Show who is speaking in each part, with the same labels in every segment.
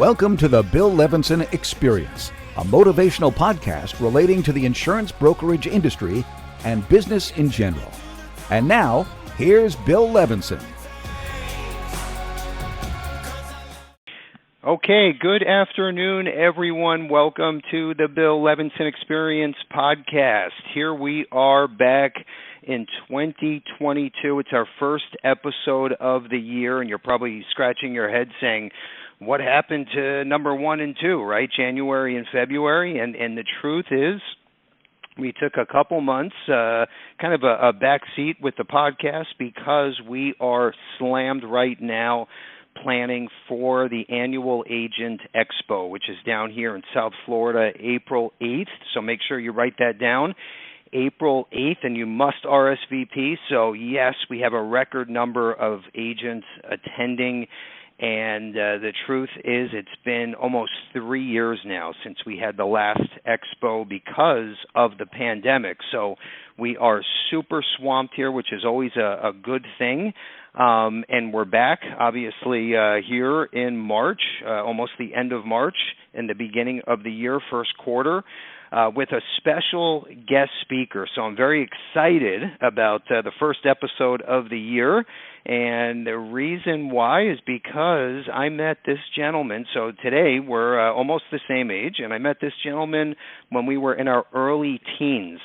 Speaker 1: Welcome to the Bill Levinson Experience, a motivational podcast relating to the insurance brokerage industry and business in general. And now, here's Bill Levinson.
Speaker 2: Okay, good afternoon, everyone. Welcome to the Bill Levinson Experience podcast. Here we are back in 2022. It's our first episode of the year, and you're probably scratching your head saying, what happened to number 1 and 2, right? January and February. And the truth is, we took a couple months, kind of a back seat with the podcast because we are slammed right now planning for the annual Agent Expo, which is down here in South Florida, April 8th. So make sure you write that down, April 8th, and you must RSVP. So yes, we have a record number of agents attending. And the truth is, it's been almost 3 years now since we had the last expo because of the pandemic. So we are super swamped here, which is always a good thing. And we're back, obviously, here in March, almost the end of March, and the beginning of the year, first quarter, with a special guest speaker. So I'm very excited about the first episode of the year. And the reason why is because I met this gentleman. So today we're almost the same age, and I met this gentleman when we were in our early teens.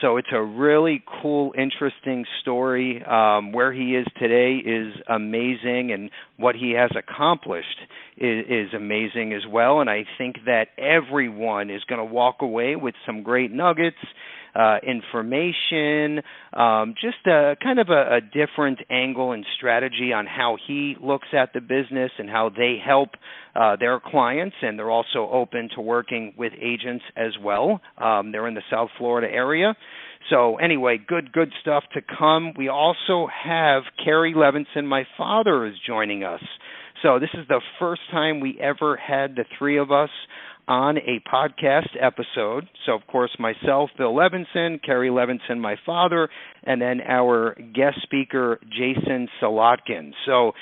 Speaker 2: So it's a really cool, interesting story. Where he is today is amazing, and what he has accomplished is amazing as well. And I think that everyone is going to walk away with some great nuggets, information, just kind of a different angle and strategy on how he looks at the business and how they help their clients, and they're also open to working with agents as well. They're in the South Florida area. So anyway, good stuff to come. We also have Cary Levinson, my father, is joining us. So this is the first time we ever had the three of us on a podcast episode. So, of course, myself, Bill Levinson, Cary Levinson, my father, and then our guest speaker, Jason Solodkin. So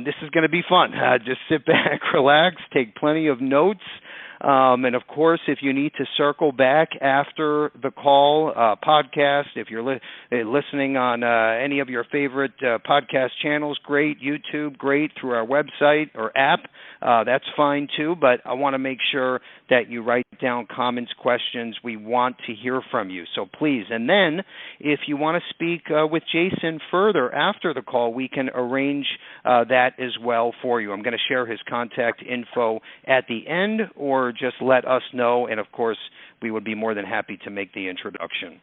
Speaker 2: this is going to be fun. Just sit back, relax, take plenty of notes. And, of course, if you need to circle back after the call podcast, if you're listening on any of your favorite podcast channels, great. YouTube, great. Through our website or app, that's fine too. But I want to make sure that you write down comments, questions. We want to hear from you. So please. And then if you want to speak with Jason further after the call, we can arrange that as well for you. I'm going to share his contact info at the end, or just let us know, and of course, we would be more than happy to make the introduction.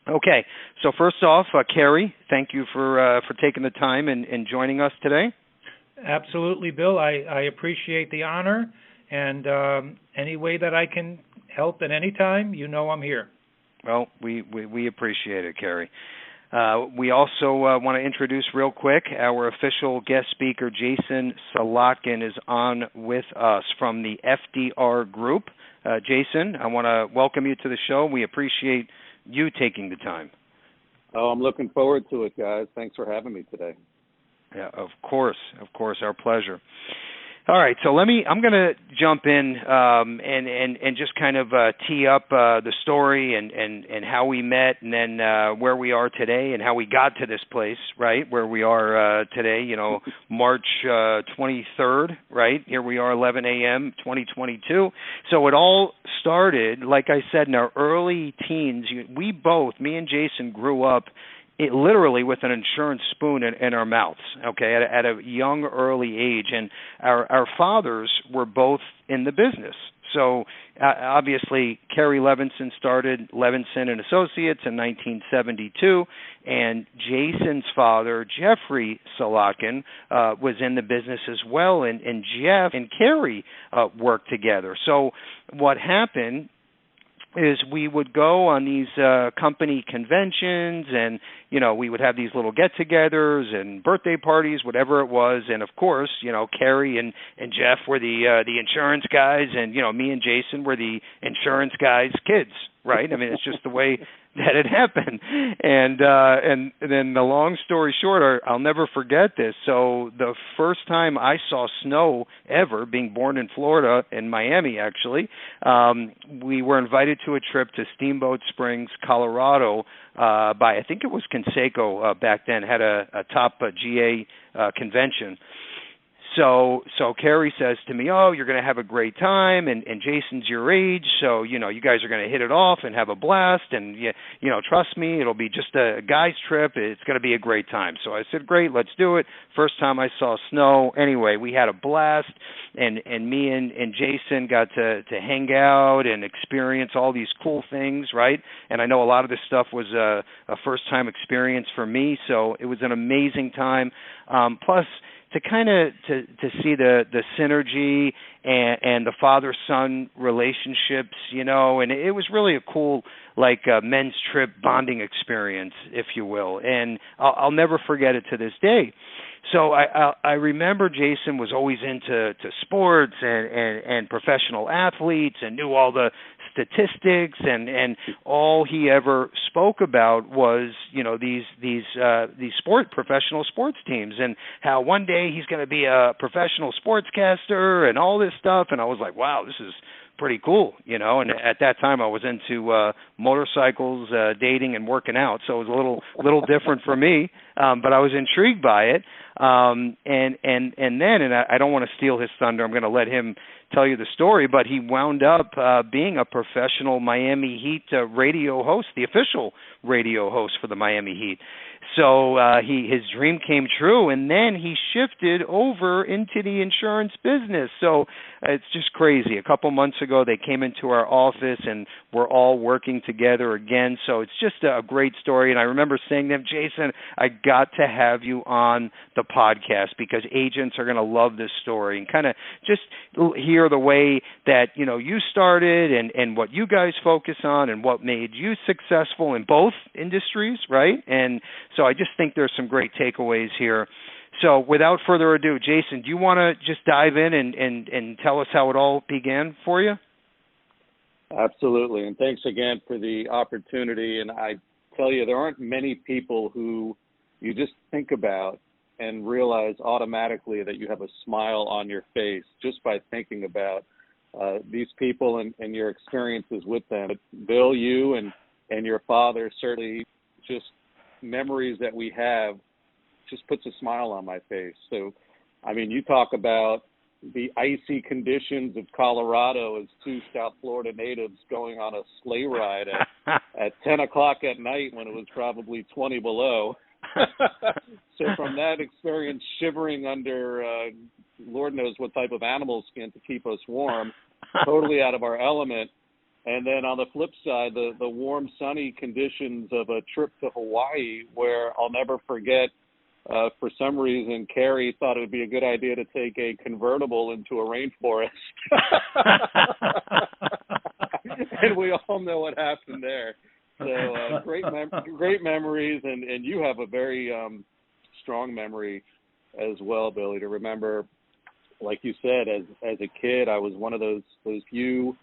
Speaker 2: Okay, so first off, Cary, thank you for taking the time and joining us today.
Speaker 3: Absolutely, Bill. I appreciate the honor, and any way that I can help at any time, you know I'm here. Well,
Speaker 2: we appreciate it, Cary. We also want to introduce real quick our official guest speaker, Jason Solodkin, is on with us from the FDR Group. Jason, I want to welcome you to the show. We appreciate you taking the time.
Speaker 4: Oh, I'm looking forward to it, guys. Thanks for having me today.
Speaker 2: Yeah, of course, our pleasure. All right, so I'm going to jump in and just kind of tee up the story and how we met, and then where we are today and how we got to this place, right, where we are today, March 23rd, right? Here we are, 11 a.m., 2022. So it all started, like I said, in our early teens. We both, me and Jason, grew up literally with an insurance spoon in our mouths, okay, at a young, early age. And our fathers were both in the business. So obviously, Cary Levinson started Levinson and Associates in 1972, and Jason's father, Jeffrey Solodkin, was in the business as well, and Jeff and Cary worked together. So what happened is we would go on these company conventions, and we would have these little get-togethers and birthday parties, whatever it was. And of course, Cary and Jeff were the insurance guys, and me and Jason were the insurance guys' kids, right? I mean, it's just the way that had happened. And then the long story short, I'll never forget this. So the first time I saw snow ever, being born in Florida, in Miami actually, we were invited to a trip to Steamboat Springs, Colorado, by, I think it was Conseco back then, had a top GA convention. So Cary says to me, "Oh, you're going to have a great time, and Jason's your age, so you guys are going to hit it off and have a blast, and trust me, it'll be just a guy's trip. It's going to be a great time." So I said, "Great, let's do it." First time I saw snow. Anyway, we had a blast, and me and Jason got to hang out and experience all these cool things, right? And I know a lot of this stuff was a first time experience for me, so it was an amazing time. Plus, to kind of to see the synergy and the father-son relationships, and it was really a cool men's trip bonding experience, if you will, and I'll never forget it to this day. So I remember Jason was always into sports and professional athletes and knew all the statistics, and all he ever spoke about was these professional sports teams, and how one day he's going to be a professional sportscaster and all this stuff. And I was like, wow, this is pretty cool, and at that time I was into motorcycles, dating, and working out, so it was a little different for me, but I was intrigued by it. And then I don't want to steal his thunder, I'm going to let him tell you the story, but he wound up being a professional Miami Heat radio host, the official radio host for the Miami Heat. So his dream came true, and then he shifted over into the insurance business. So it's just crazy. A couple months ago, they came into our office, and we're all working together again. So it's just a great story. And I remember saying to him, "Jason, I got to have you on the podcast because agents are going to love this story, and kind of just hear the way that you started and what you guys focus on and what made you successful in both industries, right?" And so I just think there's some great takeaways here. So without further ado, Jason, do you want to just dive in and tell us how it all began for you?
Speaker 4: Absolutely, and thanks again for the opportunity. And I tell you, there aren't many people who you just think about and realize automatically that you have a smile on your face just by thinking about these people and your experiences with them. But Bill, you and your father, certainly just memories that we have, just puts a smile on my face. So, I mean, you talk about the icy conditions of Colorado as two South Florida natives going on a sleigh ride at 10 o'clock at night when it was probably 20 below. So from that experience, shivering under Lord knows what type of animal skin to keep us warm, totally out of our element. And then on the flip side, the warm, sunny conditions of a trip to Hawaii, where I'll never forget, for some reason, Cary thought it would be a good idea to take a convertible into a rainforest. And we all know what happened there. So great memories, and you have a very strong memory as well, Billy, to remember, like you said, as a kid, I was one of those few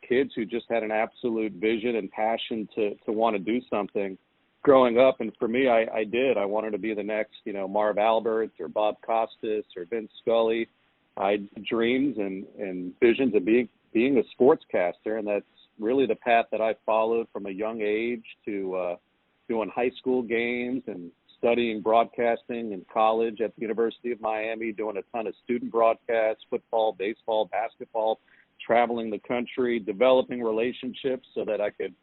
Speaker 4: kids who just had an absolute vision and passion to want to do something growing up. And for me, I did. I wanted to be the next, Marv Alberts or Bob Costas or Vince Scully. I had dreams and visions of being a sportscaster, and that's really the path that I followed from a young age to doing high school games and studying broadcasting in college at the University of Miami, doing a ton of student broadcasts, football, baseball, basketball, traveling the country, developing relationships so that I could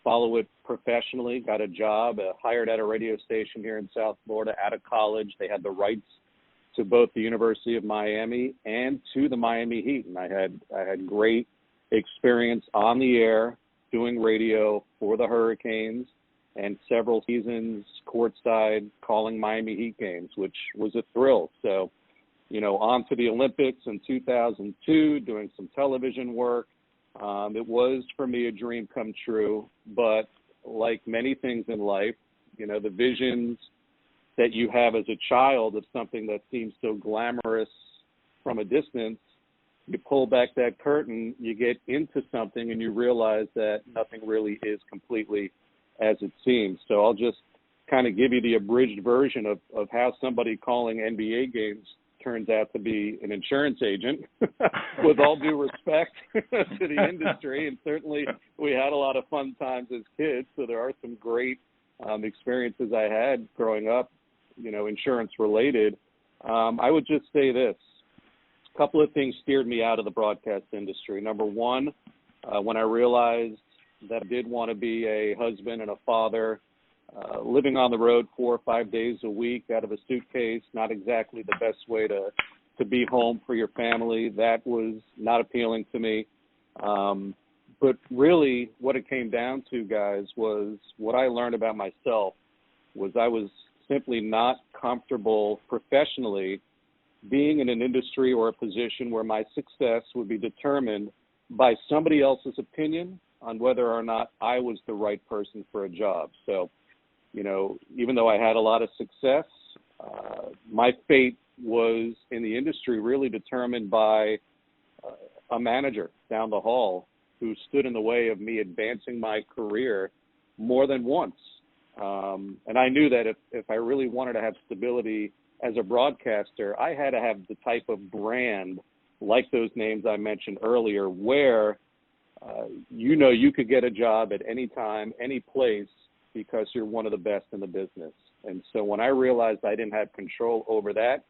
Speaker 4: follow it professionally. Got a job, hired at a radio station here in South Florida out of college. They had the rights to both the University of Miami and to the Miami Heat, and I had great experience on the air doing radio for the Hurricanes and several seasons courtside calling Miami Heat games, which was a thrill. So, on to the Olympics in 2002, doing some television work. It was, for me, a dream come true. But like many things in life, the visions that you have as a child of something that seems so glamorous from a distance, you pull back that curtain, you get into something, and you realize that nothing really is completely as it seems. So I'll just kind of give you the abridged version of how somebody calling NBA games turns out to be an insurance agent, with all due respect to the industry. And certainly we had a lot of fun times as kids, so there are some great experiences I had growing up, insurance related. I would just say this. A couple of things steered me out of the broadcast industry. Number one, when I realized that I did want to be a husband and a father, living on the road 4 or 5 days a week out of a suitcase, not exactly the best way to be home for your family. That was not appealing to me. But really what it came down to, guys, was what I learned about myself was I was simply not comfortable professionally being in an industry or a position where my success would be determined by somebody else's opinion on whether or not I was the right person for a job. So, even though I had a lot of success, my fate was in the industry really determined by a manager down the hall who stood in the way of me advancing my career more than once. And I knew that if I really wanted to have stability as a broadcaster, I had to have the type of brand like those names I mentioned earlier where, you could get a job at any time, any place, because you're one of the best in the business. And so when I realized I didn't have control over that,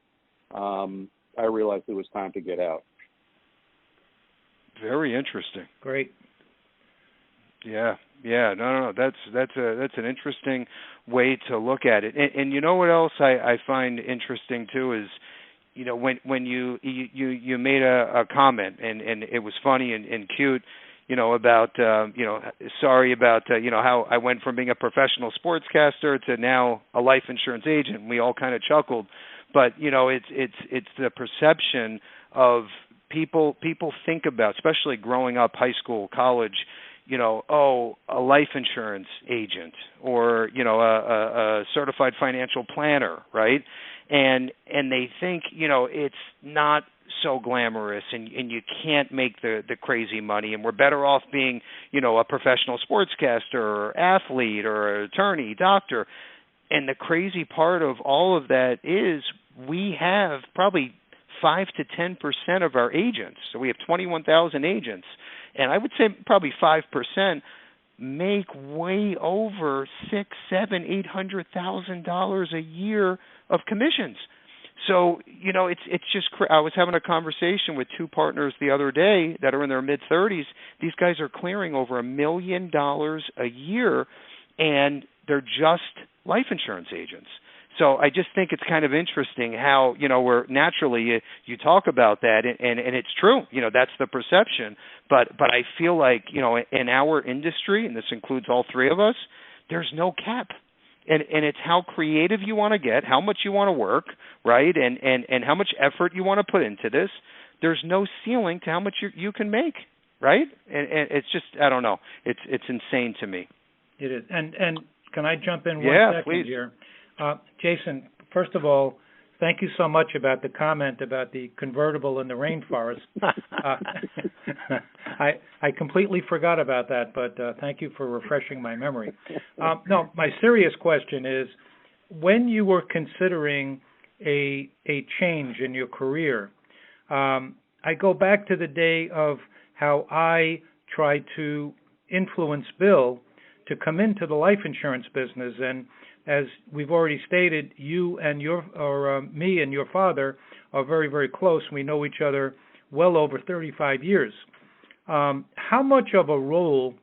Speaker 4: I realized it was time to get out.
Speaker 2: Very interesting.
Speaker 3: Great.
Speaker 2: Yeah. No. That's an interesting way to look at it. And you know what else I find interesting too is, when you made a comment and it was funny and cute, about sorry about how I went from being a professional sportscaster to now a life insurance agent. We all kind of chuckled, but it's the perception of people think about, especially growing up, high school, college, a life insurance agent or a certified financial planner, right? And they think it's not so glamorous and you can't make the crazy money, and we're better off being a professional sportscaster or athlete or attorney, doctor. And the crazy part of all of that is we have probably 5 to 10% of our agents. So we have 21,000 agents, and I would say probably 5% make way over $600,000-$800,000 a year of commissions. So it's just. I was having a conversation with 2 partners the other day that are in their mid-30s. These guys are clearing over $1 million a year, and they're just life insurance agents. So I just think it's kind of interesting how, we're naturally, you talk about that, and it's true, that's the perception. But I feel like, in our industry, and this includes all 3 of us, there's no cap. And it's how creative you want to get, how much you want to work, right, and how much effort you want to put into this. There's no ceiling to how much you can make, right? And it's just, I don't know, it's insane to me.
Speaker 3: It is. And can I jump in 1 second
Speaker 2: please.
Speaker 3: here? Jason, first of all, thank you so much about the comment about the convertible in the rainforest. I completely forgot about that, but thank you for refreshing my memory. No, my serious question is, when you were considering a change in your career, I go back to the day of how I tried to influence Bill to come into the life insurance business, and as we've already stated, you and me and your father are very, very close. We know each other well over 35 years. How much of a role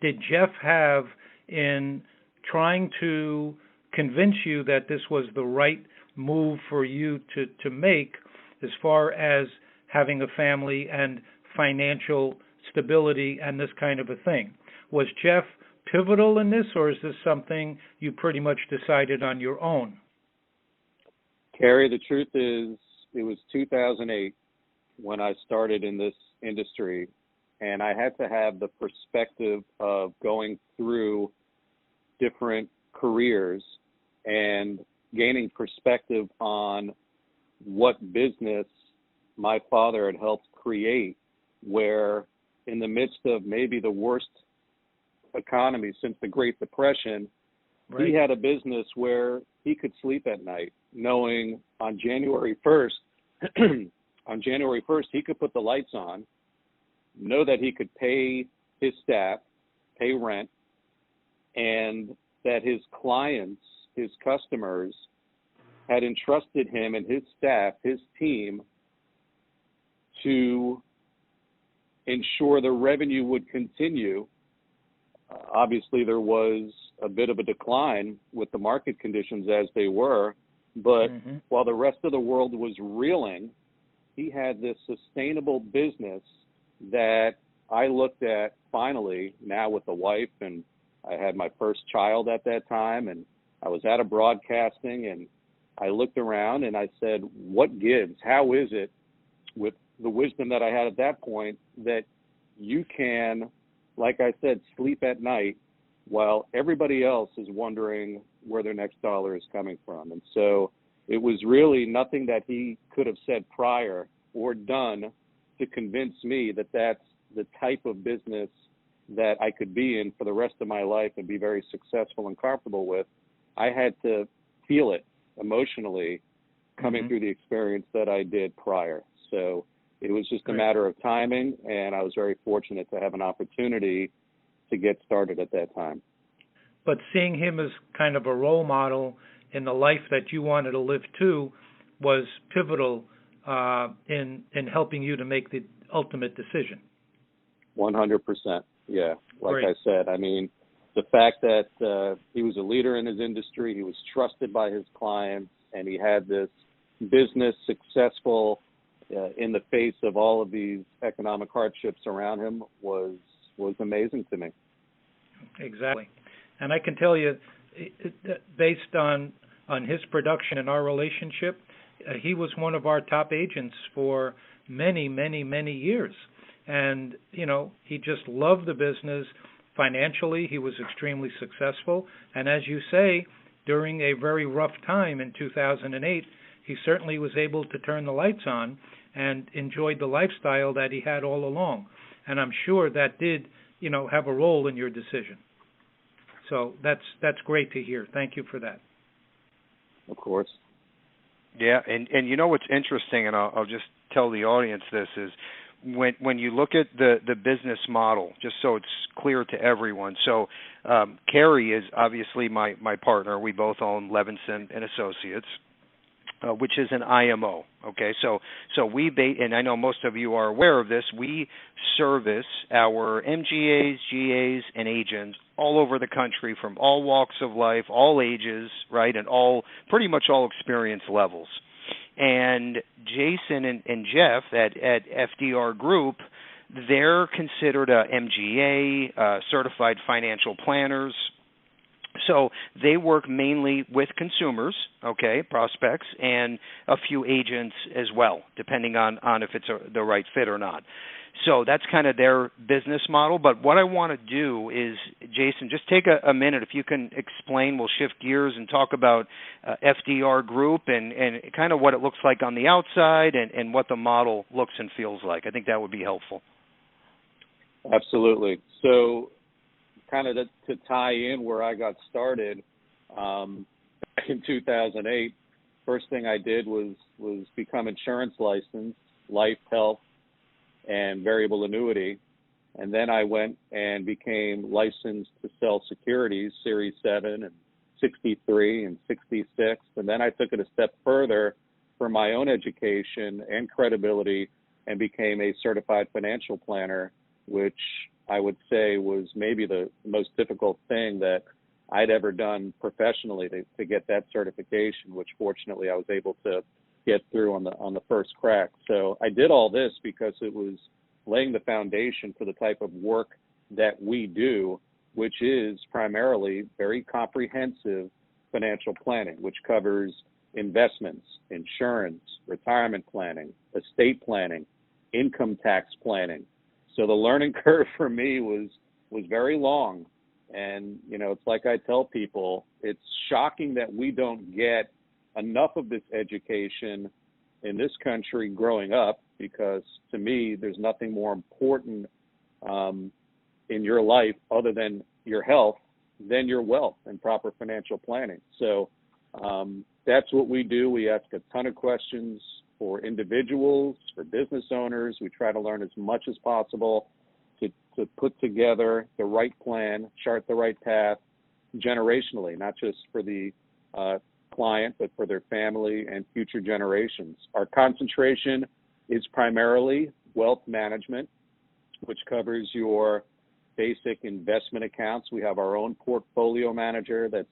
Speaker 3: did Jeff have in trying to convince you that this was the right move for you to make as far as having a family and financial stability and this kind of a thing? Was Jeff pivotal in this, or is this something you pretty much decided on your own?
Speaker 4: Cary, the truth is, it was 2008 when I started in this industry, and I had to have the perspective of going through different careers and gaining perspective on what business my father had helped create, where in the midst of maybe the worst economy since the Great Depression.
Speaker 3: Right.
Speaker 4: He had a business where he could sleep at night knowing on January 1st, he could put the lights on, know that he could pay his staff, pay rent, and that his clients, his customers, had entrusted him and his staff, his team, to ensure the revenue would continue. Obviously, there was a bit of a decline with the market conditions as they were, but while the rest of the world was reeling, he had this sustainable business that I looked at finally now with the wife, and I had my first child at that time, and I was out of broadcasting, and I looked around and I said, what gives? How is it, with the wisdom that I had at that point, that you can, like I said, sleep at night while everybody else is wondering where their next dollar is coming from? And so it was really nothing that he could have said prior or done to convince me that that's the type of business that I could be in for the rest of my life and be very successful and comfortable with. I had to feel it emotionally coming through the experience that I did prior. So it was just a matter of timing, and I was very fortunate to have an opportunity to get started at that time.
Speaker 3: But seeing him as kind of a role model in the life that you wanted to live too was pivotal in helping you to make the ultimate decision.
Speaker 4: 100%. Yeah. Like I said, I mean, the fact that he was a leader in his industry, he was trusted by his clients, and he had this business successful in the face of all of these economic hardships around him was amazing to me.
Speaker 3: Exactly. And I can tell you, based on his production and our relationship, he was one of our top agents for many, many, many years. And, you know, he just loved the business. Financially, he was extremely successful. And as you say, during a very rough time in 2008, he certainly was able to turn the lights on and enjoyed the lifestyle that he had all along. And I'm sure that did, you know, have a role in your decision. So that's great to hear. Thank you for that.
Speaker 4: Of course.
Speaker 2: Yeah, and you know what's interesting, and I'll just tell the audience this, is when you look at the business model, just so it's clear to everyone. So Cary is obviously my partner. We both own Levinson and Associates, which is an IMO. Okay, so we and I know most of you are aware of this. We service our MGAs, GAs, and agents all over the country from all walks of life, all ages, right, and pretty much all experience levels. And Jason and Jeff at FDR Group, they're considered a MGA, certified financial planners. So they work mainly with consumers, okay, prospects, and a few agents as well, depending on if it's the right fit or not. So that's kind of their business model. But what I want to do is, Jason, just take a minute. If you can explain, we'll shift gears and talk about FDR Group and kind of what it looks like on the outside and what the model looks and feels like. I think that would be helpful.
Speaker 4: Absolutely. So kind of to tie in where I got started, back in 2008, first thing I did was become insurance licensed, life, health, and variable annuity. And then I went and became licensed to sell securities, Series 7 and 63 and 66. And then I took it a step further for my own education and credibility and became a certified financial planner, which I would say was maybe the most difficult thing that I'd ever done professionally to get that certification, which fortunately I was able to get through on the first crack. So I did all this because it was laying the foundation for the type of work that we do, which is primarily very comprehensive financial planning, which covers investments, insurance, retirement planning, estate planning, income tax planning. So the learning curve for me was very long. And, you know, it's like I tell people, it's shocking that we don't get enough of this education in this country growing up, because to me, there's nothing more important in your life other than your health than your wealth and proper financial planning. So that's what we do. We ask a ton of questions for individuals, for business owners. We try to learn as much as possible to put together the right plan, chart the right path generationally, not just for the client, but for their family and future generations. Our concentration is primarily wealth management, which covers your basic investment accounts. We have our own portfolio manager that's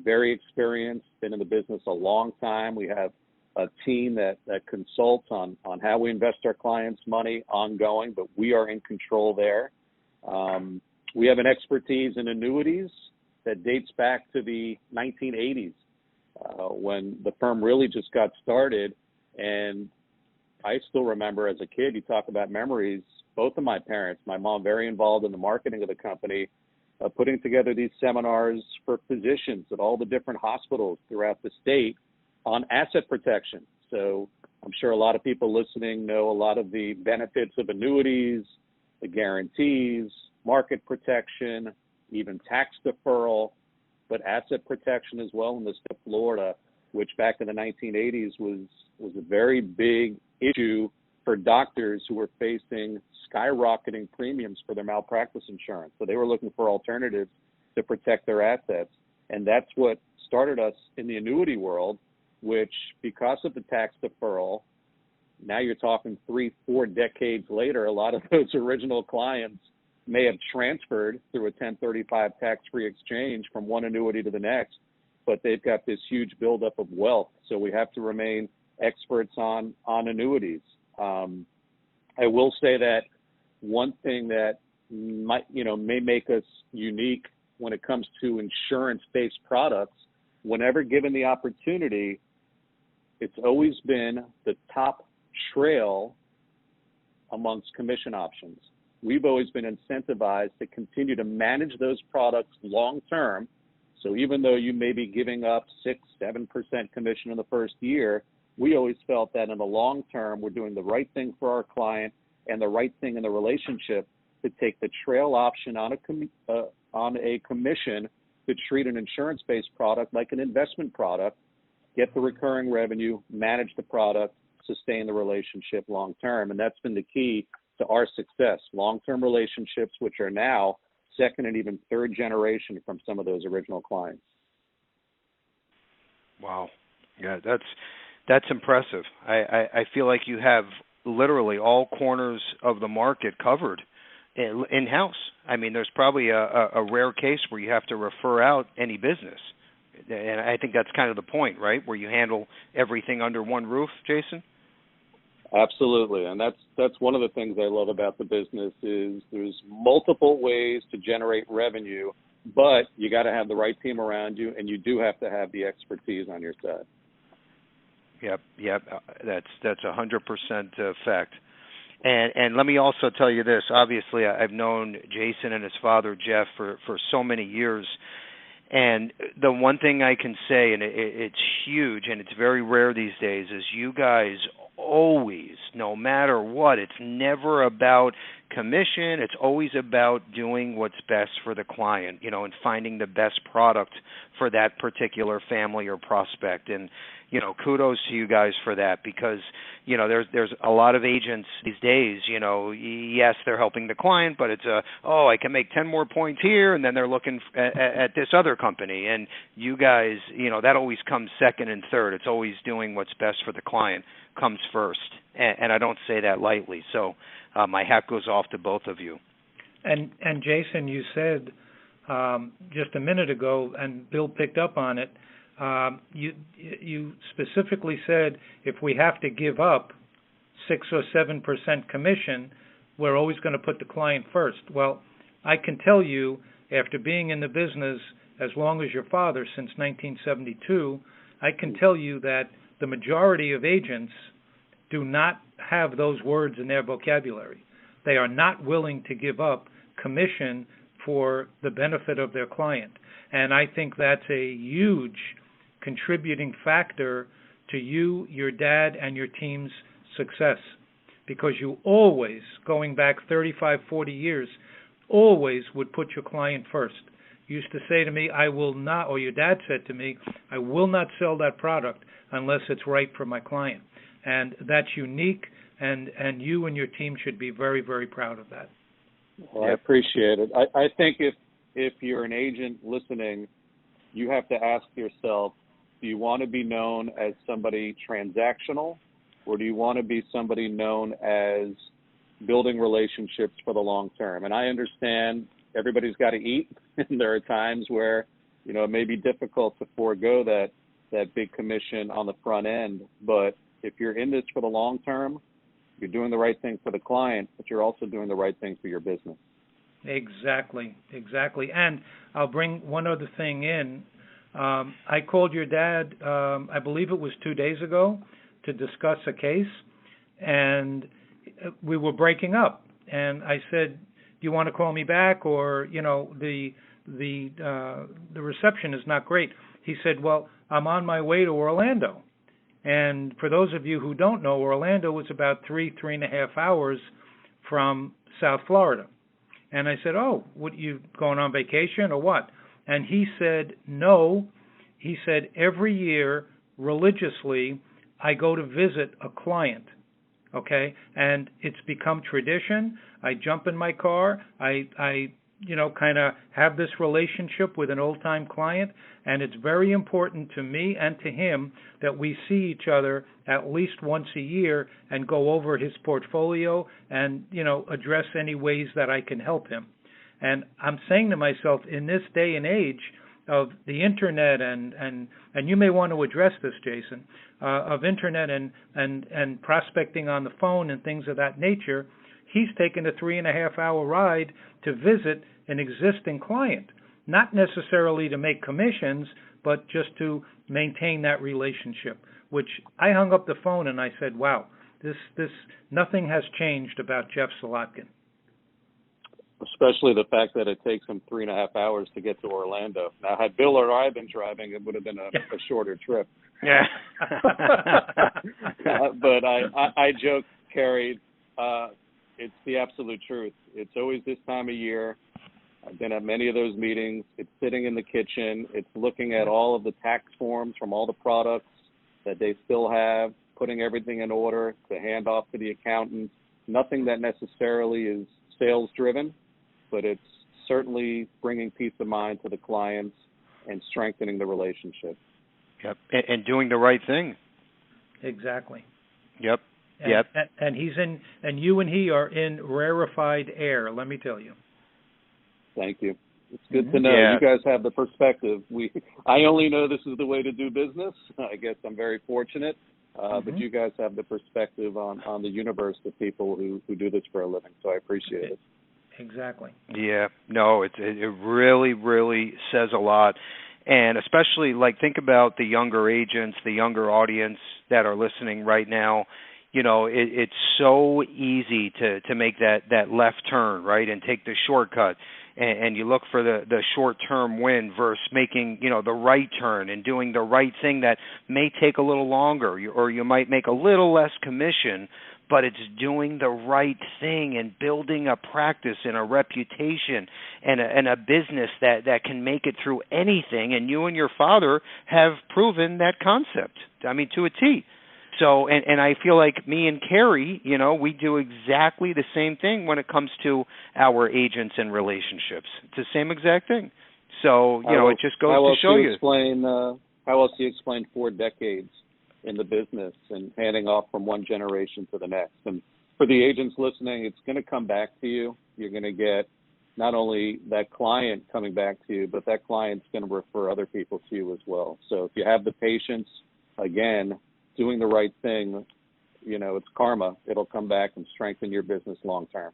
Speaker 4: very experienced, been in the business a long time. We have a team that consults on how we invest our clients' money ongoing, but we are in control there. We have an expertise in annuities that dates back to the 1980s when the firm really just got started. And I still remember as a kid, you talk about memories, both of my parents, my mom very involved in the marketing of the company, putting together these seminars for physicians at all the different hospitals throughout the state on asset protection. So I'm sure a lot of people listening know a lot of the benefits of annuities, the guarantees, market protection, even tax deferral, but asset protection as well in the state of Florida, which back in the 1980s was a very big issue for doctors who were facing skyrocketing premiums for their malpractice insurance. So they were looking for alternatives to protect their assets. And that's what started us in the annuity world, which because of the tax deferral, now you're talking 3-4 decades later, a lot of those original clients may have transferred through a 1035 tax-free exchange from one annuity to the next, but they've got this huge buildup of wealth. So we have to remain experts on annuities. I will say that one thing that may make us unique when it comes to insurance-based products, whenever given the opportunity, it's always been the top trail amongst commission options. We've always been incentivized to continue to manage those products long-term. So even though you may be giving up 6-7% commission in the first year, we always felt that in the long term, we're doing the right thing for our client and the right thing in the relationship to take the trail option on a commission to treat an insurance-based product like an investment product, get the recurring revenue, manage the product, sustain the relationship long term. And that's been the key to our success, long-term relationships, which are now second and even third generation from some of those original clients. Wow.
Speaker 2: Yeah, that's impressive. I feel like you have literally all corners of the market covered in-house. I mean, there's probably a rare case where you have to refer out any business. And I think that's kind of the point, right, where you handle everything under one roof, Jason?
Speaker 4: Absolutely, and that's one of the things I love about the business is there's multiple ways to generate revenue, but you got to have the right team around you, and you do have to have the expertise on your side. Yep,
Speaker 2: that's 100% fact. And let me also tell you this. Obviously, I've known Jason and his father, Jeff, for so many years. And the one thing I can say, and it's huge, and it's very rare these days, is you guys always, no matter what, it's never about commission. It's always about doing what's best for the client, and finding the best product for that particular family or prospect. And, kudos to you guys for that because, there's a lot of agents these days, yes, they're helping the client, but it's I can make 10 more points here, and then they're looking at this other company. And you guys, that always comes second and third. It's always doing what's best for the client comes first. And I don't say that lightly. So my hat goes off to both of you.
Speaker 3: And Jason, you said just a minute ago, and Bill picked up on it, you specifically said if we have to give up 6 or 7% commission, we're always going to put the client first. Well, I can tell you, after being in the business as long as your father, since 1972, I can tell you that the majority of agents do not have those words in their vocabulary. They are not willing to give up commission for the benefit of their client. And I think that's a huge contributing factor to you, your dad, and your team's success, because you always, going back 35, 40 years, always would put your client first. You used to say to me, I will not, or your dad said to me, I will not sell that product unless it's right for my client. And that's unique, and you and your team should be very, very proud of that.
Speaker 4: Well, I appreciate it. I think if you're an agent listening, you have to ask yourself, do you want to be known as somebody transactional, or do you want to be somebody known as building relationships for the long term? And I understand everybody's got to eat, and there are times where, it may be difficult to forego that big commission on the front end. But if you're in this for the long term, you're doing the right thing for the client, but you're also doing the right thing for your business.
Speaker 3: Exactly. And I'll bring one other thing in. I called your dad, I believe it was 2 days ago, to discuss a case, and we were breaking up. And I said, do you want to call me back? Or, the reception is not great. He said, well, I'm on my way to Orlando. And for those of you who don't know, Orlando is about 3.5 hours from South Florida. And I said, oh, what, you going on vacation or what? And he said, no. He said, every year, religiously, I go to visit a client, okay? And it's become tradition. I jump in my car. I kind of have this relationship with an old-time client, and it's very important to me and to him that we see each other at least once a year and go over his portfolio and, address any ways that I can help him. And I'm saying to myself, in this day and age of the internet, and you may want to address this, Jason, of internet and prospecting on the phone and things of that nature, he's taken a 3.5-hour ride to visit an existing client, not necessarily to make commissions, but just to maintain that relationship, which I hung up the phone and I said, wow, this nothing has changed about Jeff Solodkin.
Speaker 4: Especially the fact that it takes him 3.5 hours to get to Orlando. Now, had Bill or I been driving, it would have been a shorter trip.
Speaker 2: Yeah.
Speaker 4: But I joke, Cary, it's the absolute truth. It's always this time of year. I've been at many of those meetings. It's sitting in the kitchen. It's looking at all of the tax forms from all the products that they still have, putting everything in order to hand off to the accountant. Nothing that necessarily is sales-driven, but it's certainly bringing peace of mind to the clients and strengthening the relationship.
Speaker 2: Yep, and doing the right thing.
Speaker 3: Exactly.
Speaker 2: Yep.
Speaker 3: And you and he are in rarefied air, let me tell you.
Speaker 4: Thank you. It's good to know. Yeah. You guys have the perspective. I only know this is the way to do business. I guess I'm very fortunate. But you guys have the perspective on the universe of people who do this for a living. So I appreciate it.
Speaker 3: Exactly.
Speaker 2: Yeah. No, it really, really says a lot. And especially, think about the younger agents, the younger audience that are listening right now. It's so easy to make that left turn, right, and take the shortcut. And you look for the short-term win versus making, the right turn and doing the right thing that may take a little longer, or you might make a little less commission, but it's doing the right thing and building a practice and a reputation and a business that can make it through anything. And you and your father have proven that concept, to a T. So, and I feel like me and Cary, we do exactly the same thing when it comes to our agents and relationships. It's the same exact thing. So, it just goes to show you.
Speaker 4: How else do you explain 4 decades in the business and handing off from one generation to the next? And for the agents listening, it's going to come back to you. You're going to get not only that client coming back to you, but that client's going to refer other people to you as well. So if you have the patience, again, doing the right thing, it's karma. It'll come back and strengthen your business long term.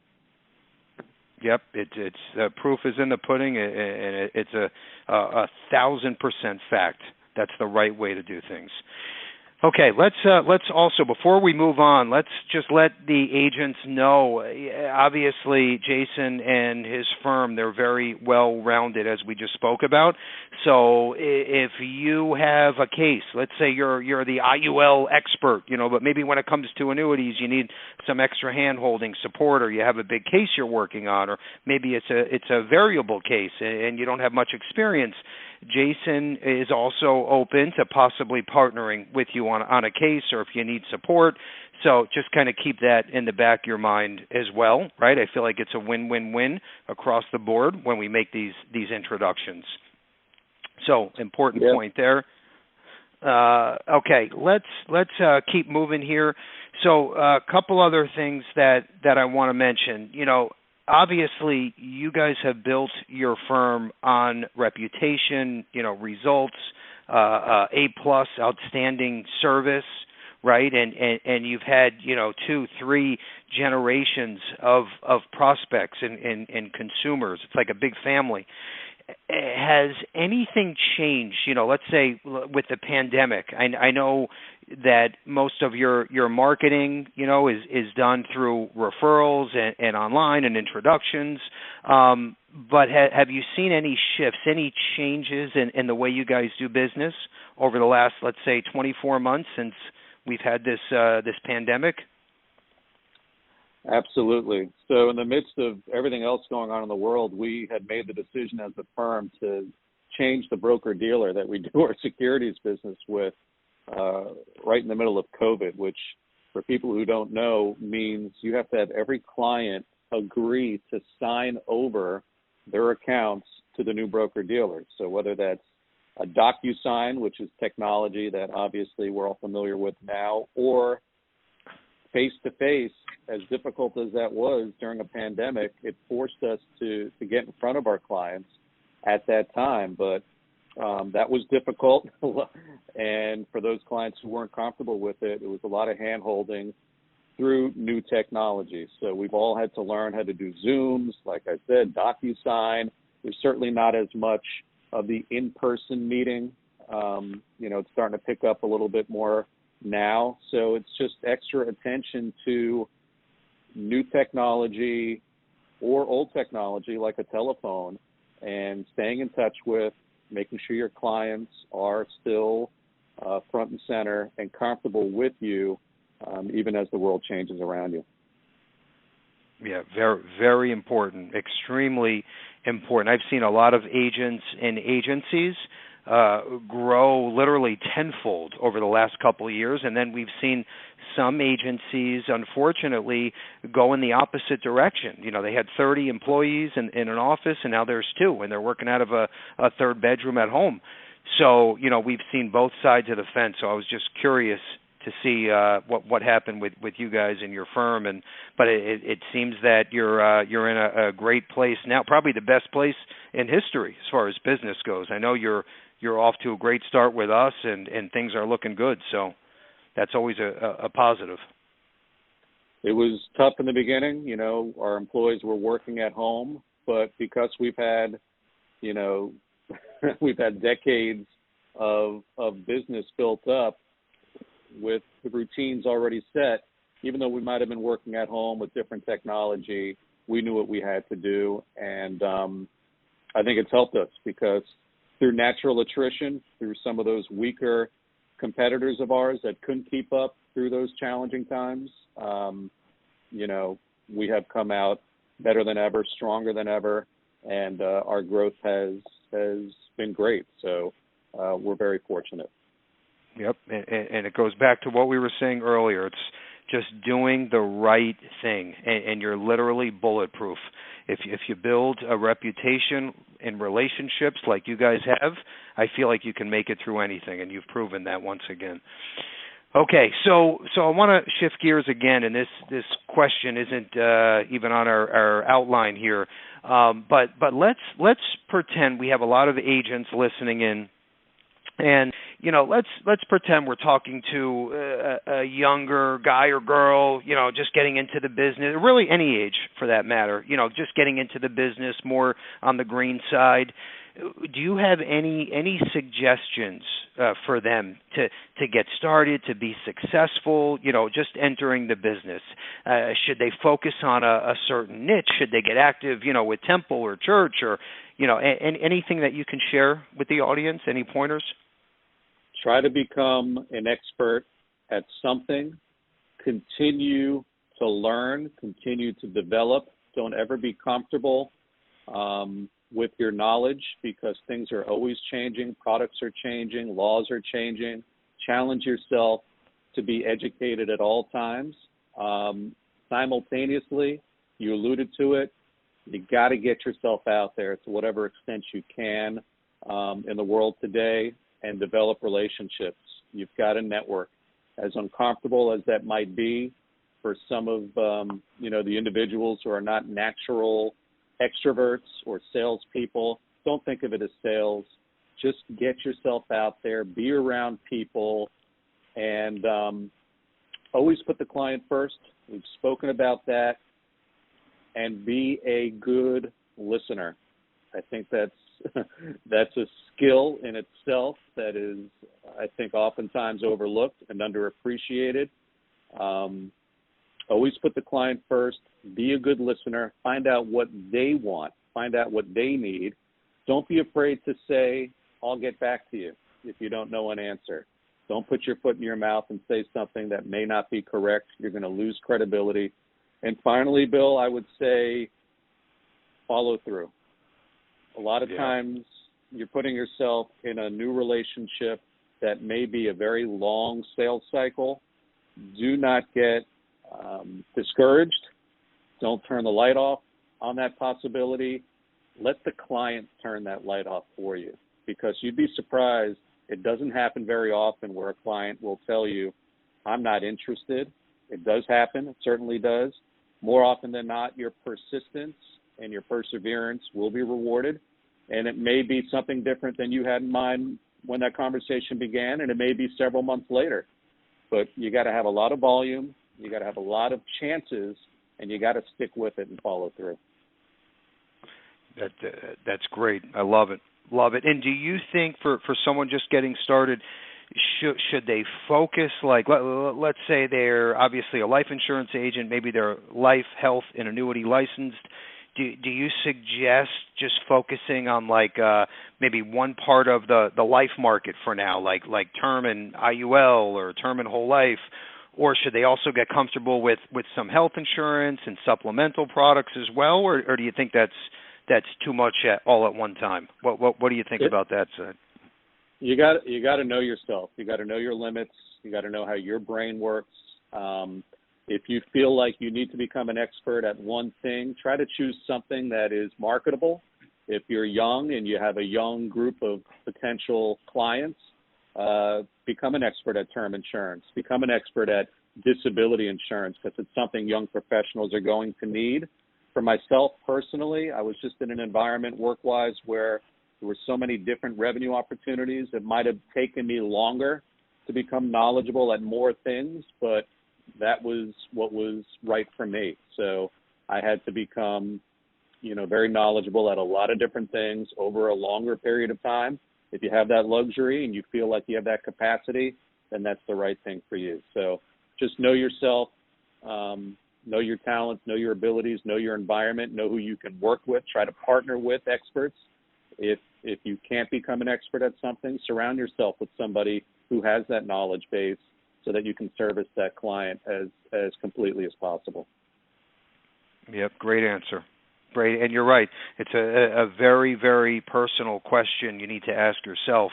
Speaker 2: Yep, it's proof is in the pudding, and it's a 1,000% fact. That's the right way to do things. Okay, let's also, before we move on, let's just let the agents know. Obviously, Jason and his firm, they're very well-rounded, as we just spoke about. So if you have a case, let's say you're the IUL expert, but maybe when it comes to annuities, you need some extra hand-holding support, or you have a big case you're working on, or maybe it's a variable case and you don't have much experience. Jason is also open to possibly partnering with you on a case, or if you need support. So just kind of keep that in the back of your mind as well, right? I feel like it's a win-win-win across the board when we make these introductions. So important point there. Okay, let's keep moving here. So a couple other things that I want to mention. Obviously, you guys have built your firm on reputation, results, A+ outstanding service, right? And you've had 2-3 generations of prospects and consumers. It's like a big family. Has anything changed? Let's say with the pandemic. I know that most of your marketing, is done through referrals and online and introductions. But have you seen any shifts, any changes in the way you guys do business over the last, let's say, 24 months since we've had this pandemic?
Speaker 4: Absolutely. So in the midst of everything else going on in the world, we had made the decision as a firm to change the broker-dealer that we do our securities business with right in the middle of COVID, which for people who don't know means you have to have every client agree to sign over their accounts to the new broker-dealer. So whether that's a DocuSign, which is technology that obviously we're all familiar with now, or face-to-face, as difficult as that was during a pandemic, it forced us to get in front of our clients at that time. But that was difficult. And for those clients who weren't comfortable with it, it was a lot of hand-holding through new technology. So we've all had to learn how to do Zooms, like I said, DocuSign. There's certainly not as much of the in-person meeting. It's starting to pick up a little bit more now. So it's just extra attention to new technology or old technology like a telephone, and staying in touch with, making sure your clients are still front and center and comfortable with you, even as the world changes around you.
Speaker 2: Yeah, very, very important, extremely important. I've seen a lot of agents and agencies grow literally tenfold over the last couple of years, and then we've seen some agencies, unfortunately, go in the opposite direction. They had 30 employees in an office, and now there's 2, and they're working out of a third bedroom at home. So, we've seen both sides of the fence. So I was just curious to see what happened with you guys in your firm, but it seems that you're in a great place now, probably the best place in history as far as business goes. I know you're off to a great start with us, and things are looking good. So that's always a positive.
Speaker 4: It was tough in the beginning. Our employees were working at home, but because we've had, we've had decades of business built up with the routines already set, even though we might have been working at home with different technology, we knew what we had to do. And I think it's helped us because through natural attrition, through some of those weaker competitors of ours that couldn't keep up through those challenging times, we have come out better than ever, stronger than ever, and our growth has been great. So we're very fortunate.
Speaker 2: Yep, and it goes back to what we were saying earlier. It's just doing the right thing, and you're literally bulletproof. If you build a reputation in relationships like you guys have, I feel like you can make it through anything, and you've proven that once again. Okay, so I want to shift gears again, and this question isn't even on our outline here, but let's pretend we have a lot of agents listening in. And, let's pretend we're talking to a younger guy or girl, just getting into the business, really any age for that matter, just getting into the business more on the green side. do you have any suggestions for them to get started, to be successful, just entering the business? Should they focus on a certain niche? Should they get active, with temple or church, or, anything that you can share with the audience? Any pointers?
Speaker 4: Try to become an expert at something. Continue to learn, continue to develop. Don't ever be comfortable with your knowledge, because things are always changing, products are changing, laws are changing. Challenge yourself to be educated at all times. Simultaneously, you alluded to it, you got to get yourself out there to whatever extent you can in the world today and develop relationships. You've got to network. As uncomfortable as that might be for some of the individuals who are not natural extroverts or salespeople, don't think of it as sales. Just get yourself out there, be around people, and always put the client first. We've spoken about that. And be a good listener. I think that's a skill in itself that is, I think, oftentimes overlooked and underappreciated. Always put the client first. Be a good listener. Find out what they want. Find out what they need. Don't be afraid to say, I'll get back to you if you don't know an answer. Don't put your foot in your mouth and say something that may not be correct. You're going to lose credibility. And finally, Bill, I would say follow through. A lot of times you're putting yourself in a new relationship that may be a very long sales cycle. Do not get discouraged. Don't turn the light off on that possibility. Let the client turn that light off for you, because you'd be surprised. It doesn't happen very often where a client will tell you, I'm not interested. It does happen. It certainly does. More often than not, your persistence and your perseverance will be rewarded. And it may be something different than you had in mind when that conversation began, and it may be several months later. But you got to have a lot of volume, you got to have a lot of chances, and you got to stick with it and follow through.
Speaker 2: That's great. I love it. Love it. And do you think for someone just getting started, should they focus, like, let's say they're obviously a life insurance agent, maybe they're life, health, and annuity licensed. Do you suggest just focusing on maybe one part of the life market for now, like term and IUL or term and whole life, or should they also get comfortable with some health insurance and supplemental products as well, or do you think that's too much all at one time? What do you think about that side?
Speaker 4: You got to know yourself. You got to know your limits. You got to know how your brain works. If you feel like you need to become an expert at one thing, try to choose something that is marketable. If you're young and you have a young group of potential clients, become an expert at term insurance. Become an expert at disability insurance, because it's something young professionals are going to need. For myself personally, I was just in an environment work-wise where there were so many different revenue opportunities. It might have taken me longer to become knowledgeable at more things, but that was what was right for me. So I had to become, very knowledgeable at a lot of different things over a longer period of time. If you have that luxury and you feel like you have that capacity, then that's the right thing for you. So just know yourself, know your talents, know your abilities, know your environment, know who you can work with, try to partner with experts. If you can't become an expert at something, surround yourself with somebody who has that knowledge base so that you can service that client as completely as possible.
Speaker 2: Yep, great answer. Great, and you're right. It's a very, very personal question you need to ask yourself,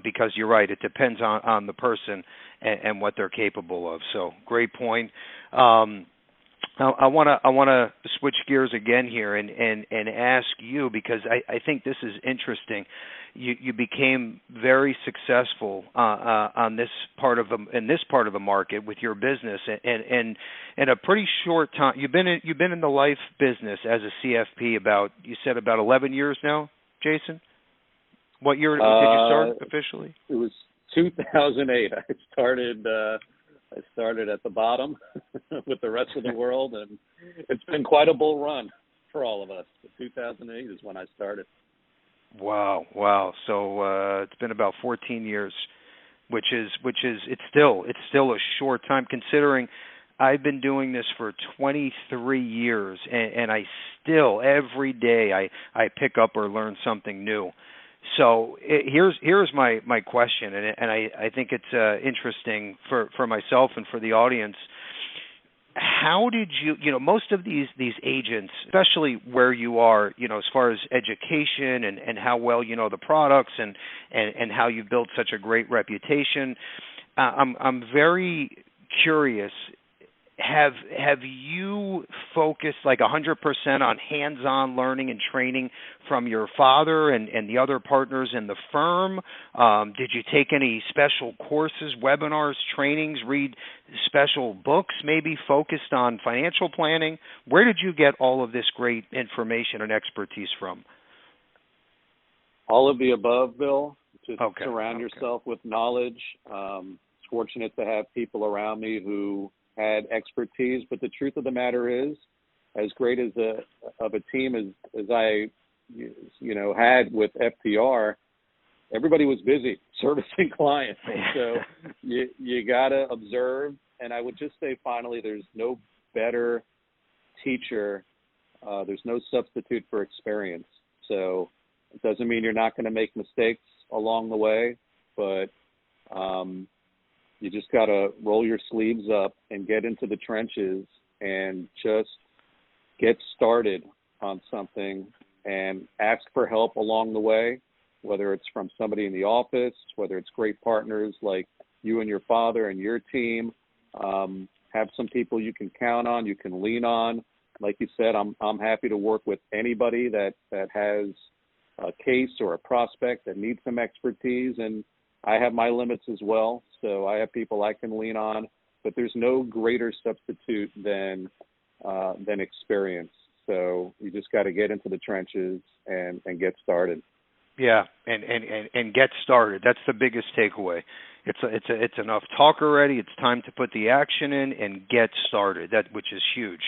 Speaker 2: because you're right. It depends on the person and what they're capable of. So great point. Now, I want to switch gears again here and ask you, because I think this is interesting. You became very successful in this part of the market with your business, and in a pretty short time. You've been in the life business as a CFP about 11 years now, Jason. What year did you start officially?
Speaker 4: It was 2008. I started at the bottom with the rest of the world, and it's been quite a bull run for all of us. But 2008 is when I started.
Speaker 2: Wow. So it's been about 14 years, which is it's still a short time considering I've been doing this for 23 years, and I still every day I pick up or learn something new. So here's my question, and I think it's interesting for myself and for the audience. How did you most of these agents, especially where you are, as far as education and how well you know the products and how you've built such a great reputation, I'm very curious. Have you focused like 100% on hands-on learning and training from your father and the other partners in the firm? Did you take any special courses, webinars, trainings, read special books, maybe focused on financial planning? Where did you get all of this great information and expertise from?
Speaker 4: All of the above, Bill. Just surround yourself with knowledge. It's fortunate to have people around me who had expertise, but the truth of the matter is, as great as a team as I had with FTR, everybody was busy servicing clients. So you gotta observe. And I would just say finally, there's no better teacher. There's no substitute for experience. So it doesn't mean you're not going to make mistakes along the way, but you just got to roll your sleeves up and get into the trenches and just get started on something and ask for help along the way, whether it's from somebody in the office, whether it's great partners like you and your father and your team. Have some people you can count on, you can lean on. Like you said, I'm happy to work with anybody that has a case or a prospect that needs some expertise, and I have my limits as well, so I have people I can lean on, but there's no greater substitute than experience. So you just got to get into the trenches and get started.
Speaker 2: Yeah, and get started. That's the biggest takeaway. It's enough talk already. It's time to put the action in and get started. Which is huge.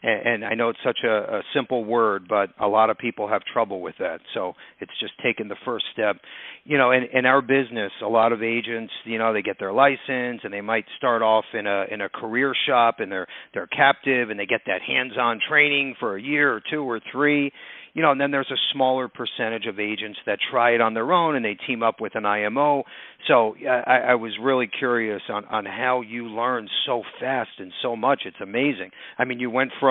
Speaker 2: And I know it's such a simple word, but a lot of people have trouble with that. So it's just taking the first step. In our business, a lot of agents, they get their license and they might start off in a career shop and they're captive and they get that hands-on training for a year or 2 or 3. And then there's a smaller percentage of agents that try it on their own and they team up with an IMO. So I was really curious on how you learned so fast and so much. It's amazing. I mean, you went from,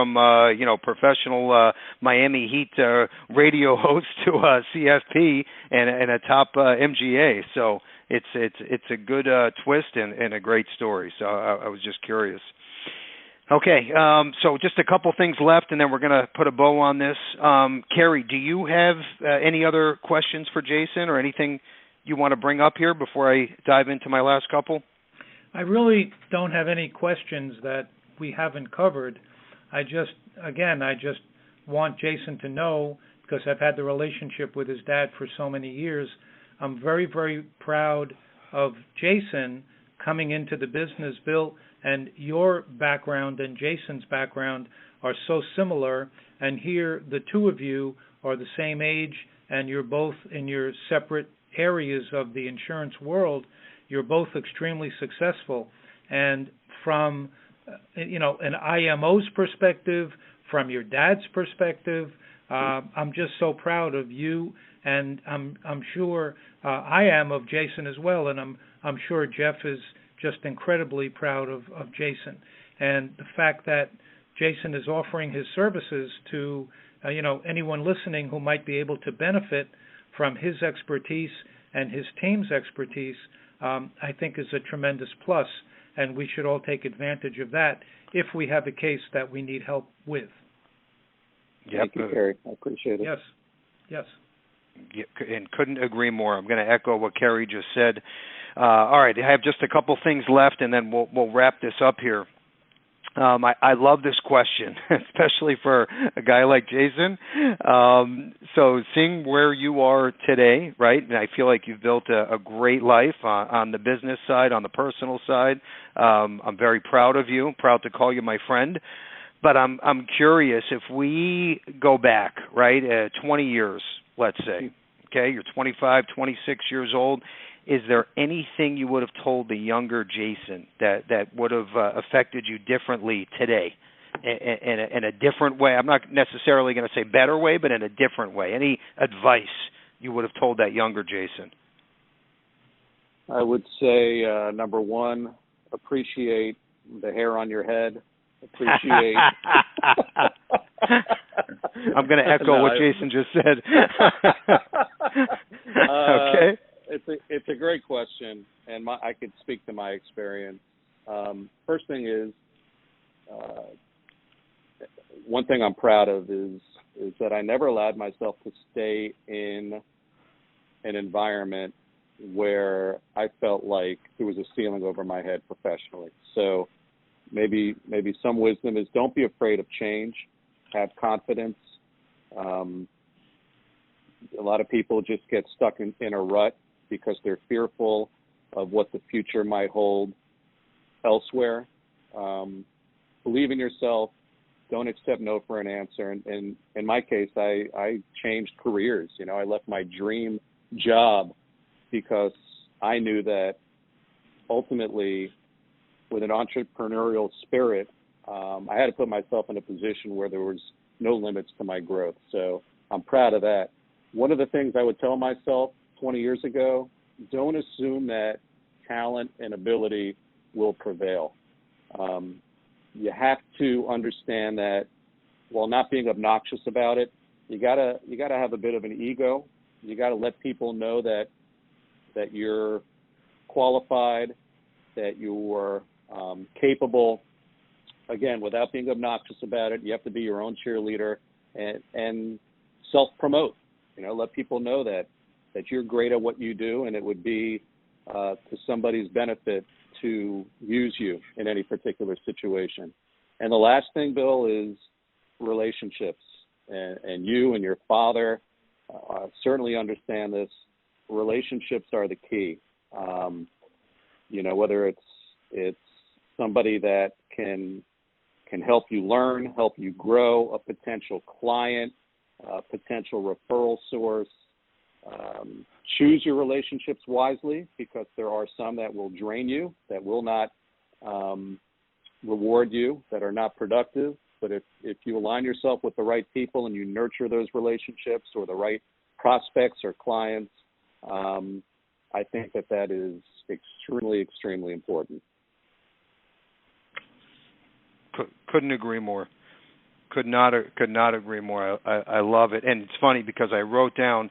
Speaker 2: professional Miami Heat radio host to CFP and a top MGA. So it's a good twist and a great story. So I was just curious. Okay, so just a couple things left, and then we're going to put a bow on this. Cary, do you have any other questions for Jason or anything you want to bring up here before I dive into my last couple?
Speaker 3: I really don't have any questions that we haven't covered. I just want Jason to know, because I've had the relationship with his dad for so many years, I'm very, very proud of Jason coming into the business, Bill. And your background and Jason's background are so similar, and here the two of you are the same age, and you're both in your separate areas of the insurance world. You're both extremely successful, and from an IMO's perspective, from your dad's perspective, I'm just so proud of you, and I'm sure I am of Jason as well, and I'm sure Jeff is just incredibly proud of Jason. And the fact that Jason is offering his services to anyone listening who might be able to benefit from his expertise and his team's expertise, I think is a tremendous plus, and we should all take advantage of that if we have a case that we need help with.
Speaker 2: Yep.
Speaker 4: Thank you, Cary. I appreciate it.
Speaker 3: Yes.
Speaker 2: And couldn't agree more. I'm going to echo what Cary just said. All right, I have just a couple things left, and then we'll wrap this up here. I love this question, especially for a guy like Jason. So seeing where you are today, right, and I feel like you've built a great life on the business side, on the personal side. I'm very proud of you, proud to call you my friend. But I'm curious, if we go back, right, 20 years, let's say, Okay, you're 25, 26 years old. Is there anything you would have told the younger Jason that would have affected you differently today, in a different way? I'm not necessarily going to say better way, but in a different way. Any advice you would have told that younger Jason?
Speaker 4: I would say, number one, appreciate the hair on your head. Appreciate.
Speaker 2: I'm going to echo what Jason just said. Okay.
Speaker 4: It's a great question, and I could speak to my experience. First thing is, one thing I'm proud of is that I never allowed myself to stay in an environment where I felt like there was a ceiling over my head professionally. So maybe some wisdom is don't be afraid of change, have confidence. A lot of people just get stuck in a rut because they're fearful of what the future might hold elsewhere. Believe in yourself. Don't accept no for an answer. And in my case, I changed careers. You know, I left my dream job because I knew that ultimately, with an entrepreneurial spirit, I had to put myself in a position where there was no limits to my growth. So I'm proud of that. One of the things I would tell myself 20 years ago, don't assume that talent and ability will prevail. You have to understand that while not being obnoxious about it, you gotta have a bit of an ego. You gotta let people know that you're qualified, that you're capable. Again, without being obnoxious about it, you have to be your own cheerleader and self-promote. You know, let people know that you're great at what you do, and it would be to somebody's benefit to use you in any particular situation. And the last thing, Bill, is relationships. And you and your father certainly understand this. Relationships are the key. You know, whether it's somebody that can help you learn, help you grow, a potential client, a potential referral source. Choose your relationships wisely, because there are some that will drain you, that will not reward you, that are not productive. But if you align yourself with the right people and you nurture those relationships, or the right prospects or clients, I think that is extremely, extremely important.
Speaker 2: Couldn't agree more. Could not agree more. I love it, and it's funny because I wrote down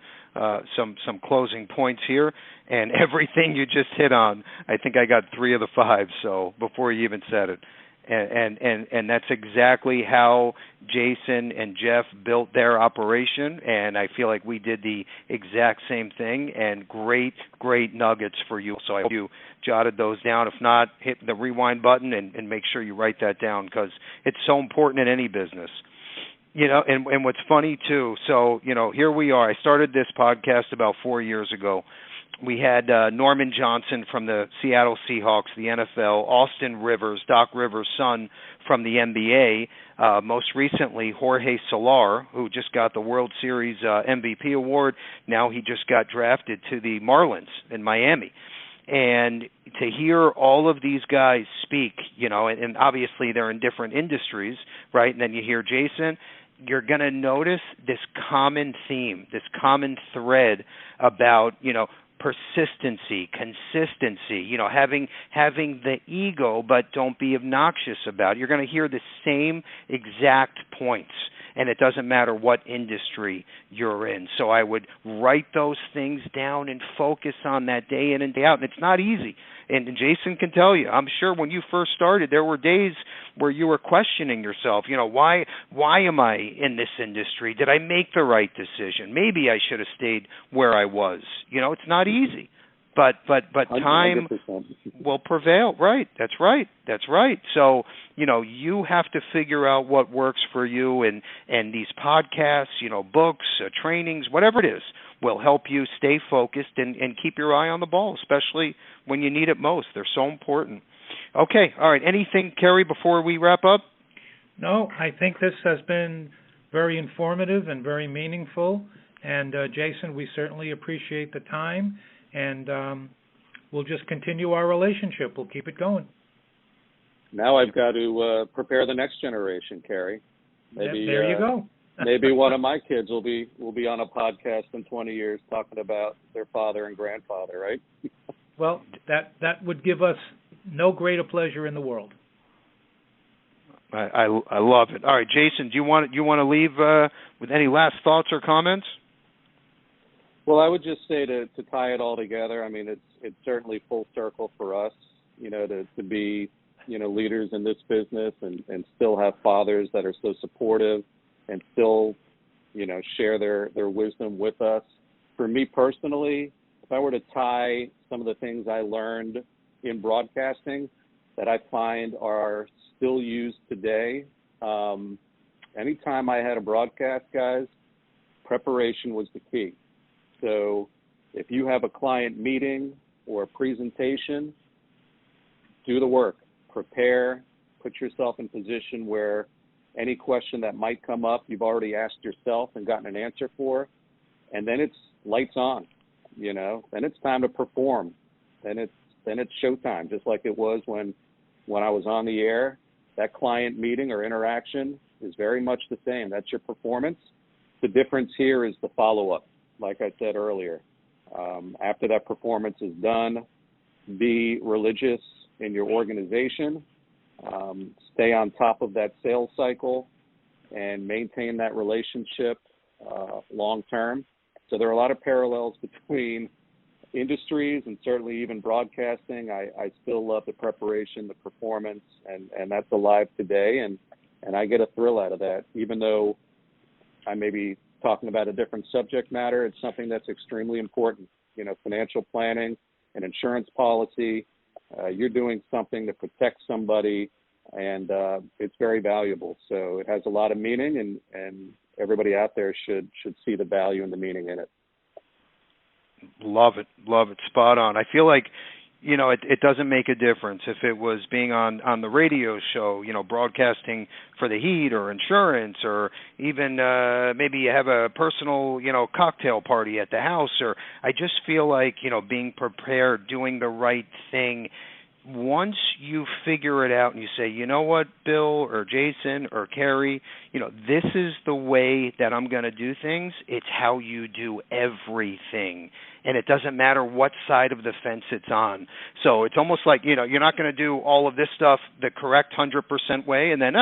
Speaker 2: some closing points here, and everything you just hit on, I think I got 3 of the 5. So before you even said it, and that's exactly how Jason and Jeff built their operation, and I feel like we did the exact same thing. And great nuggets for you. So I hope you jotted those down. If not, hit the rewind button and make sure you write that down, because it's so important in any business. You know, and what's funny too, so, you know, here we are. I started this podcast about 4 years ago. We had Norman Johnson from the Seattle Seahawks, the NFL, Austin Rivers, Doc Rivers' son, from the NBA, most recently Jorge Soler, who just got the World Series MVP award. Now he just got drafted to the Marlins in Miami. And to hear all of these guys speak, you know, and obviously they're in different industries, right? And then you hear Jason, you're going to notice this common theme, this common thread about, you know, persistency, consistency, you know, having the ego, but don't be obnoxious about it. You're going to hear the same exact points, and it doesn't matter what industry you're in. So I would write those things down and focus on that day in and day out. And it's not easy. And Jason can tell you, I'm sure when you first started, there were days where you were questioning yourself, you know, why am I in this industry? Did I make the right decision? Maybe I should have stayed where I was. You know, it's not easy. But time
Speaker 4: 100%.
Speaker 2: will prevail. Right. That's right. So, you know, you have to figure out what works for you, and these podcasts, you know, books, trainings, whatever it is, will help you stay focused and keep your eye on the ball, especially when you need it most. They're so important. Okay. All right. Anything, Cary, before we wrap up?
Speaker 3: No, I think this has been very informative and very meaningful. And Jason, we certainly appreciate the time, and we'll just continue our relationship. We'll keep it going.
Speaker 4: Now I've got to prepare the next generation, Cary. Maybe
Speaker 3: there you go.
Speaker 4: Maybe one of my kids will be on a podcast in 20 years talking about their father and grandfather, right?
Speaker 3: Well, that would give us no greater pleasure in the world.
Speaker 2: I love it. All right, Jason, do you want to leave with any last thoughts or comments?
Speaker 4: Well, I would just say to tie it all together. I mean, it's certainly full circle for us, to be leaders in this business and still have fathers that are so supportive and still share their wisdom with us. For me personally, if I were to tie some of the things I learned in broadcasting that I find are still used today, anytime I had a broadcast, guys, preparation was the key. So if you have a client meeting or a presentation, do the work. Prepare, put yourself in position where any question that might come up, you've already asked yourself and gotten an answer for, and then it's lights on, then it's time to perform. Then it's showtime, just like it was when I was on the air. That client meeting or interaction is very much the same. That's your performance. The difference here is the follow-up, like I said earlier. After that performance is done, be religious in your organization, stay on top of that sales cycle, and maintain that relationship long term. So there are a lot of parallels between industries and certainly even broadcasting. I still love the preparation, the performance, and that's alive today, and I get a thrill out of that. Even though I may be talking about a different subject matter, it's something that's extremely important. Financial planning, an insurance policy, you're doing something to protect somebody, and it's very valuable. So it has a lot of meaning, and everybody out there should see the value and the meaning in it.
Speaker 2: Love it. Spot on. I feel like, it doesn't make a difference if it was being on the radio show, broadcasting for the heat or insurance, or even maybe you have a personal, cocktail party at the house. Or I just feel like, being prepared, doing the right thing. Once you figure it out and you say, you know what, Bill or Jason or Cary, this is the way that I'm going to do things. It's how you do everything. And it doesn't matter what side of the fence it's on. So it's almost like, you're not going to do all of this stuff the correct 100% way, and then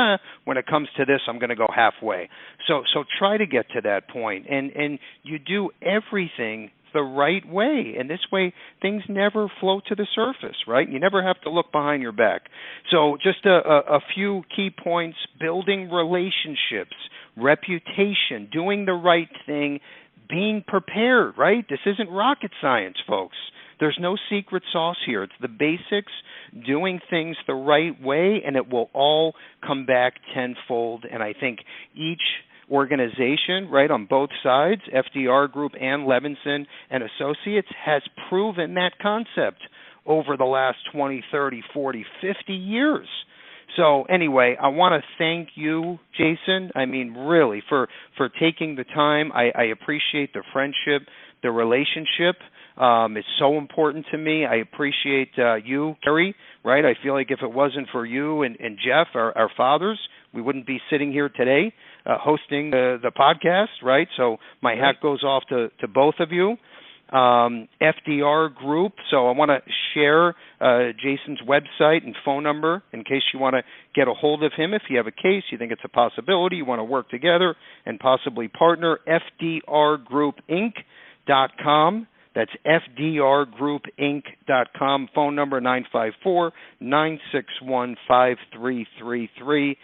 Speaker 2: when it comes to this, I'm going to go halfway. So try to get to that point. And you do everything the right way, and this way things never float to the surface, right? You never have to look behind your back. So just a few key points: building relationships, reputation, doing the right thing, being prepared, right? This isn't rocket science, folks. There's no secret sauce here. It's the basics, doing things the right way, and it will all come back tenfold. And I think each organization, right, on both sides, FDR Group and Levinson and Associates, has proven that concept over the last 20, 30, 40, 50 years. So anyway, I want to thank you, Jason, really, for taking the time. I appreciate the friendship, the relationship. It's so important to me. I appreciate you, Cary, right? I feel like if it wasn't for you and Jeff, our fathers, we wouldn't be sitting here today hosting the podcast, right? So my hat goes off to both of you. FDR Group. So I want to share Jason's website and phone number in case you want to get a hold of him. If you have a case, you think it's a possibility, you want to work together and possibly partner, FDRGroupInc.com. That's FDRGroupInc.com. Phone number 954-961-5333.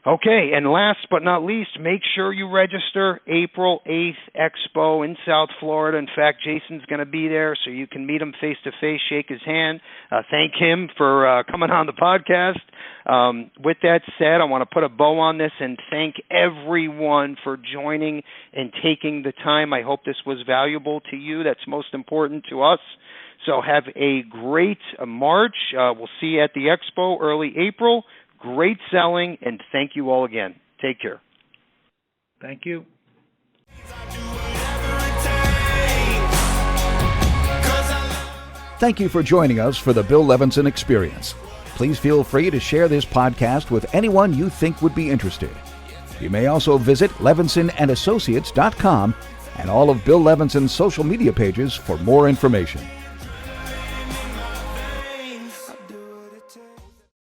Speaker 2: Okay, and last but not least, make sure you register April 8th Expo in South Florida. In fact, Jason's going to be there, so you can meet him face-to-face, shake his hand, thank him for coming on the podcast. With that said, I want to put a bow on this and thank everyone for joining and taking the time. I hope this was valuable to you. That's most important to us. So have a great March. We'll see you at the Expo early April. Great selling, and thank you all again. Take care.
Speaker 3: Thank you.
Speaker 1: Thank you for joining us for the Bill Levinson Experience. Please feel free to share this podcast with anyone you think would be interested. You may also visit levinsonandassociates.com and all of Bill Levinson's social media pages for more information.